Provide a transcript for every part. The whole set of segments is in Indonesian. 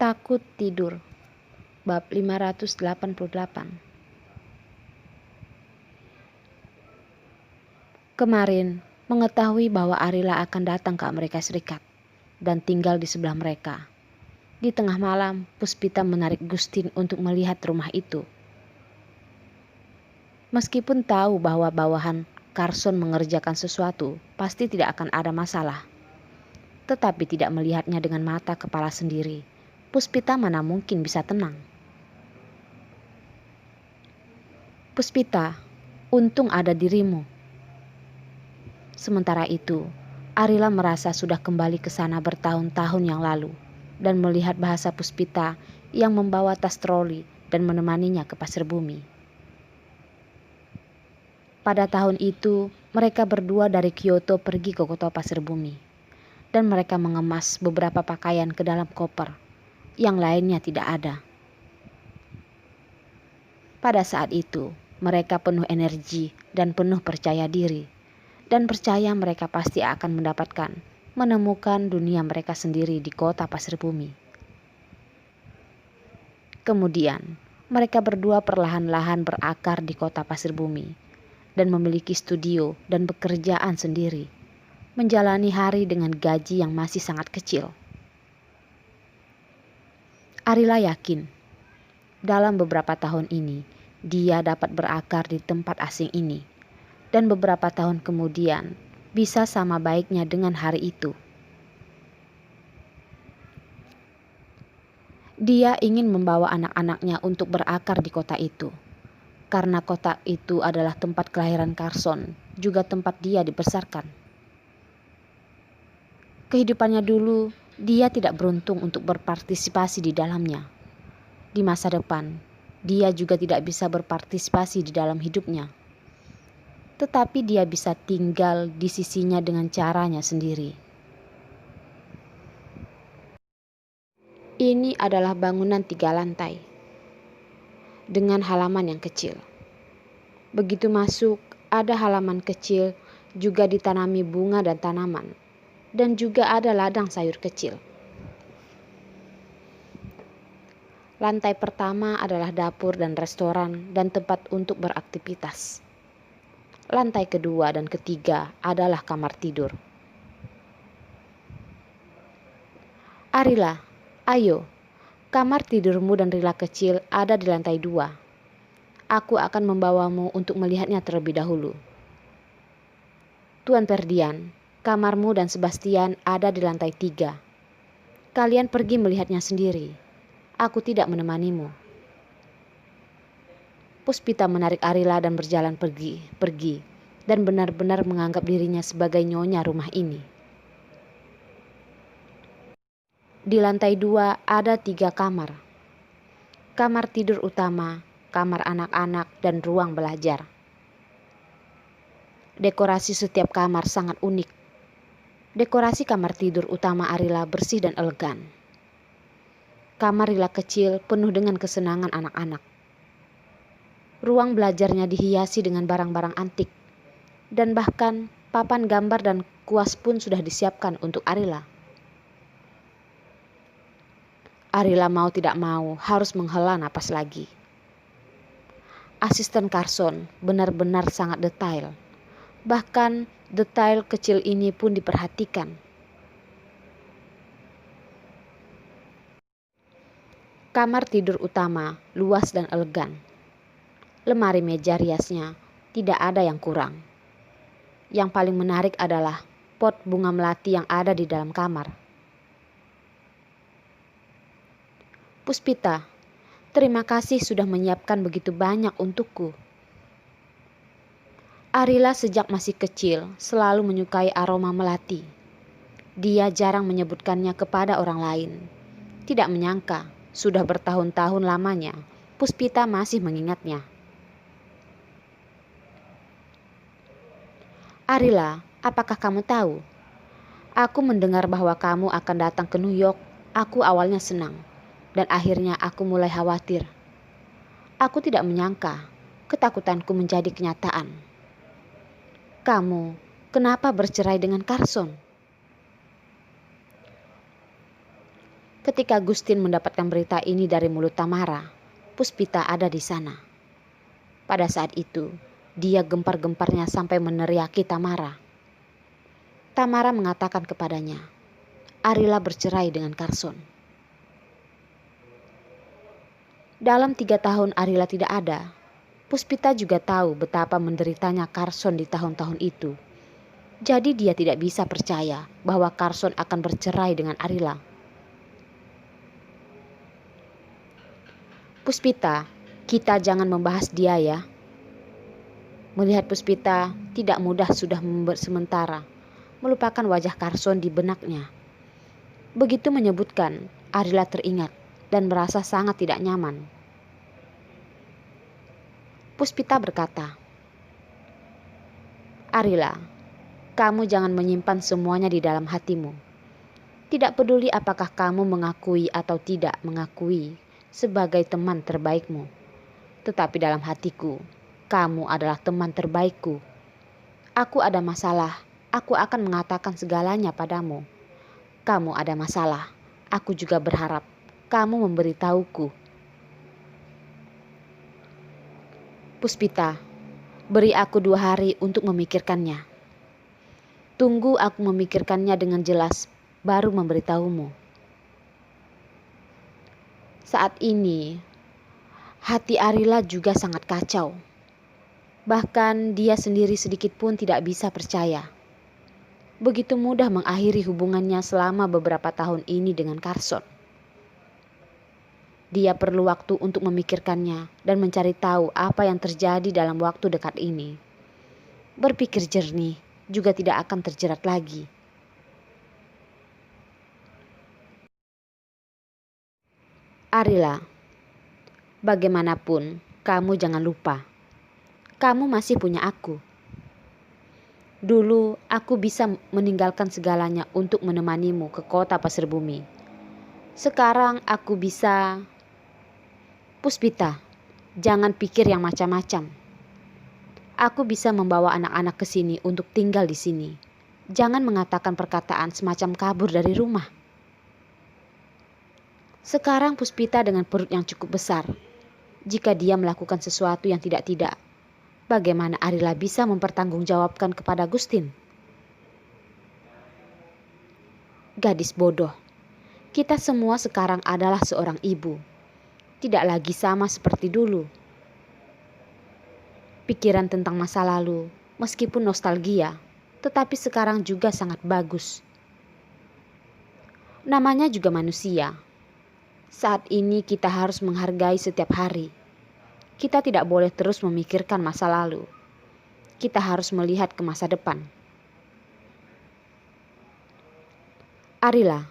Takut tidur. Bab 588. Kemarin, mengetahui bahwa Arila akan datang ke Amerika Serikat dan tinggal di sebelah mereka. Di tengah malam, Puspita menarik Gustin untuk melihat rumah itu. Meskipun tahu bahwa bawahan Carson mengerjakan sesuatu, pasti tidak akan ada masalah. Tetapi tidak melihatnya dengan mata kepala sendiri, Puspita mana mungkin bisa tenang. Puspita, untung ada dirimu. Sementara itu, Arila merasa sudah kembali ke sana bertahun-tahun yang lalu dan melihat bahasa Puspita yang membawa tas troli dan menemaninya ke Pasir Bumi. Pada tahun itu, mereka berdua dari Kyoto pergi ke kota Pasir Bumi dan mereka mengemas beberapa pakaian ke dalam koper. Yang lainnya tidak ada. Pada saat itu, mereka penuh energi dan penuh percaya diri, dan percaya mereka pasti akan menemukan dunia mereka sendiri di kota Pasir Bumi. Kemudian, mereka berdua perlahan-lahan berakar di kota Pasir Bumi, dan memiliki studio dan pekerjaan sendiri, menjalani hari dengan gaji yang masih sangat kecil. Arila yakin, dalam beberapa tahun ini, dia dapat berakar di tempat asing ini. Dan beberapa tahun kemudian, bisa sama baiknya dengan hari itu. Dia ingin membawa anak-anaknya untuk berakar di kota itu. Karena kota itu adalah tempat kelahiran Carson, juga tempat dia dibesarkan. Kehidupannya dulu, dia tidak beruntung untuk berpartisipasi di dalamnya. Di masa depan, dia juga tidak bisa berpartisipasi di dalam hidupnya. Tetapi dia bisa tinggal di sisinya dengan caranya sendiri. Ini adalah bangunan 3 lantai dengan halaman yang kecil. Begitu masuk, ada halaman kecil juga ditanami bunga dan tanaman, dan juga ada ladang sayur kecil. Lantai pertama adalah dapur dan restoran dan tempat untuk beraktivitas. Lantai kedua dan ketiga adalah kamar tidur. Arila, ayo, kamar tidurmu dan Rila kecil ada di lantai 2. Aku akan membawamu untuk melihatnya terlebih dahulu. Tuan Ferdian, kamarmu dan Sebastian ada di lantai 3. Kalian pergi melihatnya sendiri. Aku tidak menemanimu. Puspita menarik Arila dan berjalan pergi dan benar-benar menganggap dirinya sebagai nyonya rumah ini. Di lantai 2 ada 3 kamar. Kamar tidur utama, kamar anak-anak, dan ruang belajar. Dekorasi setiap kamar sangat unik. Dekorasi kamar tidur utama Arila bersih dan elegan. Kamar Rila kecil penuh dengan kesenangan anak-anak. Ruang belajarnya dihiasi dengan barang-barang antik. Dan bahkan papan gambar dan kuas pun sudah disiapkan untuk Arila. Arila mau tidak mau harus menghela napas lagi. Asisten Carson benar-benar sangat detail. Bahkan detail kecil ini pun diperhatikan. Kamar tidur utama luas dan elegan. Lemari meja riasnya tidak ada yang kurang. Yang paling menarik adalah pot bunga melati yang ada di dalam kamar. Puspita, terima kasih sudah menyiapkan begitu banyak untukku. Arila sejak masih kecil selalu menyukai aroma melati. Dia jarang menyebutkannya kepada orang lain. Tidak menyangka, sudah bertahun-tahun lamanya, Puspita masih mengingatnya. Arila, apakah kamu tahu? Aku mendengar bahwa kamu akan datang ke New York. Aku awalnya senang, dan akhirnya aku mulai khawatir. Aku tidak menyangka ketakutanku menjadi kenyataan. Kamu, kenapa bercerai dengan Carson? Ketika Gustin mendapatkan berita ini dari mulut Tamara, Puspita ada di sana. Pada saat itu, dia gempar-gemparnya sampai meneriaki Tamara. Tamara mengatakan kepadanya, Arila bercerai dengan Karson. Dalam 3 tahun Arila tidak ada, Puspita juga tahu betapa menderitanya Karson di tahun-tahun itu. Jadi dia tidak bisa percaya bahwa Karson akan bercerai dengan Arila. Puspita, kita jangan membahas dia ya. Melihat Puspita tidak mudah sudah sementara melupakan wajah Karson di benaknya. Begitu menyebutkan, Arila teringat dan merasa sangat tidak nyaman. Puspita berkata, Arila, kamu jangan menyimpan semuanya di dalam hatimu. Tidak peduli apakah kamu mengakui atau tidak mengakui sebagai teman terbaikmu. Tetapi dalam hatiku, kamu adalah teman terbaikku. Aku ada masalah, aku akan mengatakan segalanya padamu. Kamu ada masalah, aku juga berharap kamu memberitahuku. Puspita, beri aku 2 hari untuk memikirkannya. Tunggu aku memikirkannya dengan jelas, baru memberitahumu. Saat ini, hati Arila juga sangat kacau. Bahkan dia sendiri sedikit pun tidak bisa percaya. Begitu mudah mengakhiri hubungannya selama beberapa tahun ini dengan Karson. Dia perlu waktu untuk memikirkannya dan mencari tahu apa yang terjadi dalam waktu dekat ini. Berpikir jernih juga tidak akan terjerat lagi. Arila, bagaimanapun kamu jangan lupa, kamu masih punya aku. Dulu aku bisa meninggalkan segalanya untuk menemanimu ke kota Pasir Bumi. Sekarang aku bisa... Puspita, jangan pikir yang macam-macam. Aku bisa membawa anak-anak ke sini untuk tinggal di sini. Jangan mengatakan perkataan semacam kabur dari rumah. Sekarang Puspita dengan perut yang cukup besar. Jika dia melakukan sesuatu yang tidak-tidak, bagaimana Arila bisa mempertanggungjawabkan kepada Gustin? Gadis bodoh, kita semua sekarang adalah seorang ibu. Tidak lagi sama seperti dulu. Pikiran tentang masa lalu, meskipun nostalgia, tetapi sekarang juga sangat bagus. Namanya juga manusia. Saat ini kita harus menghargai setiap hari. Kita tidak boleh terus memikirkan masa lalu. Kita harus melihat ke masa depan. Arila,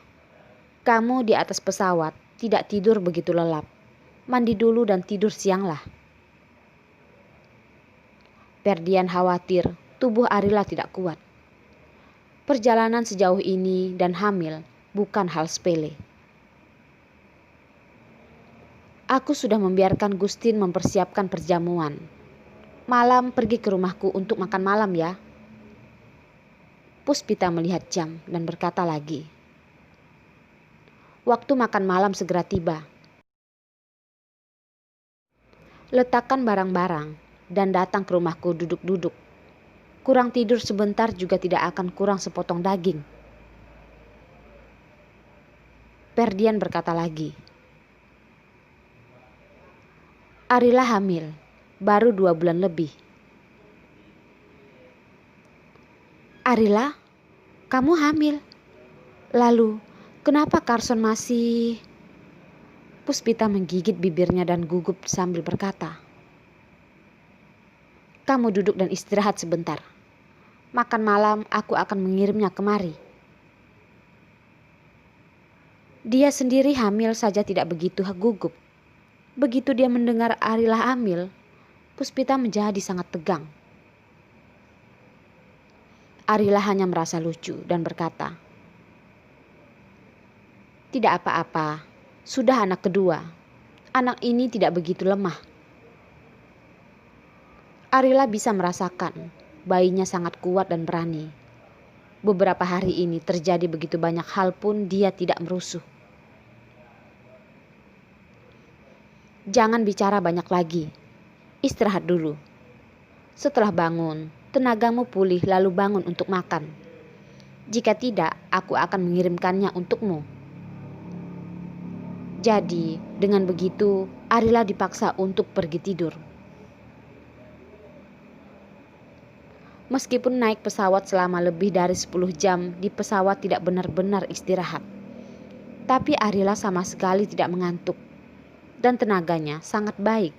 kamu di atas pesawat tidak tidur begitu lelap. Mandi dulu dan tidur sianglah. Ferdian khawatir tubuh Arila tidak kuat. Perjalanan sejauh ini dan hamil bukan hal sepele. Aku sudah membiarkan Gustin mempersiapkan perjamuan. Malam pergi ke rumahku untuk makan malam ya. Puspita melihat jam dan berkata lagi. Waktu makan malam segera tiba. Letakkan barang-barang dan datang ke rumahku duduk-duduk. Kurang tidur sebentar juga tidak akan kurang sepotong daging. Ferdian berkata lagi. Arila hamil, baru 2 bulan lebih. Arila, kamu hamil? Lalu, kenapa Karson masih... Puspita menggigit bibirnya dan gugup sambil berkata, kamu duduk dan istirahat sebentar. Makan malam aku akan mengirimnya kemari. Dia sendiri hamil saja tidak begitu gugup. Begitu dia mendengar Arila hamil, Puspita menjadi sangat tegang. Arila hanya merasa lucu dan berkata, tidak apa-apa, sudah anak kedua. Anak ini tidak begitu lemah. Arila bisa merasakan bayinya sangat kuat dan berani. Beberapa hari ini terjadi begitu banyak hal pun dia tidak merusuh. Jangan bicara banyak lagi. Istirahat dulu. Setelah bangun, tenagamu pulih lalu bangun untuk makan. Jika tidak, aku akan mengirimkannya untukmu. Jadi, dengan begitu, Arila dipaksa untuk pergi tidur. Meskipun naik pesawat selama lebih dari 10 jam, di pesawat tidak benar-benar istirahat. Tapi Arila sama sekali tidak mengantuk. Dan tenaganya sangat baik,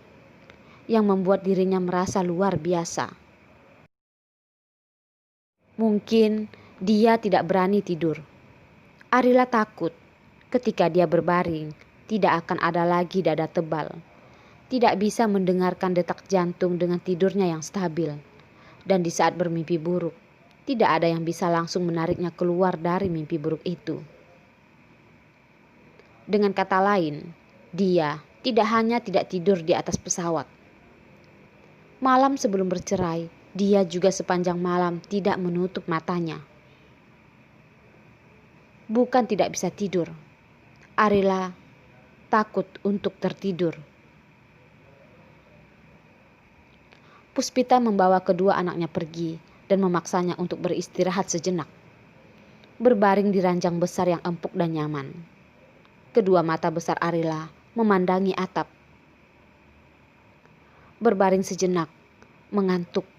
yang membuat dirinya merasa luar biasa. Mungkin dia tidak berani tidur. Arila takut ketika dia berbaring, tidak akan ada lagi dada tebal. Tidak bisa mendengarkan detak jantung dengan tidurnya yang stabil. Dan di saat bermimpi buruk, tidak ada yang bisa langsung menariknya keluar dari mimpi buruk itu. Dengan kata lain, dia tidak hanya tidak tidur di atas pesawat. Malam sebelum bercerai, dia juga sepanjang malam tidak menutup matanya. Bukan tidak bisa tidur, Arila takut untuk tertidur. Puspita membawa kedua anaknya pergi dan memaksanya untuk beristirahat sejenak. Berbaring di ranjang besar yang empuk dan nyaman. Kedua mata besar Arila memandangi atap. Berbaring sejenak, mengantuk.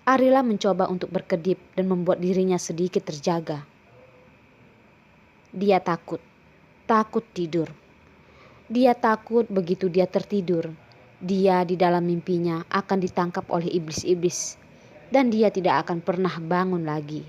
Arila mencoba untuk berkedip dan membuat dirinya sedikit terjaga. Dia takut tidur. Dia takut begitu dia tertidur, dia di dalam mimpinya akan ditangkap oleh iblis-iblis dan dia tidak akan pernah bangun lagi.